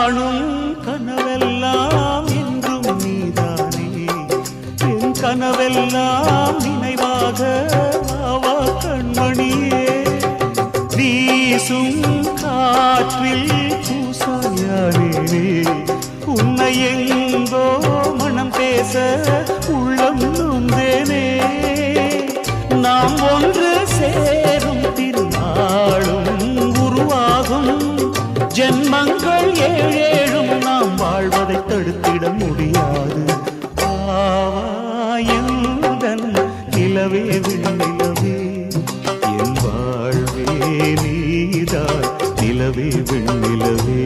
காணும் கனவெல்லாம் என்றும் நீதானே என் கனவெல்லாம் நினைவாக ஆவா கண்மணியே வீசும் காற்றில் பூசாயானே உன்னை எங்கோ மனம் பேச உள்ளம் நொந்தேனே நாம் ஒன்று சேரும் திருநாளும் உருவாகும் ஜென்மங்கள் ஏழேழும் நாம் வாழ்வதை தடுத்திட முடியாது ஆவாயுடன் நிலவே விண்ணிலவே என் வாழ்வே நீதான் நிலவே விண்ணிலவே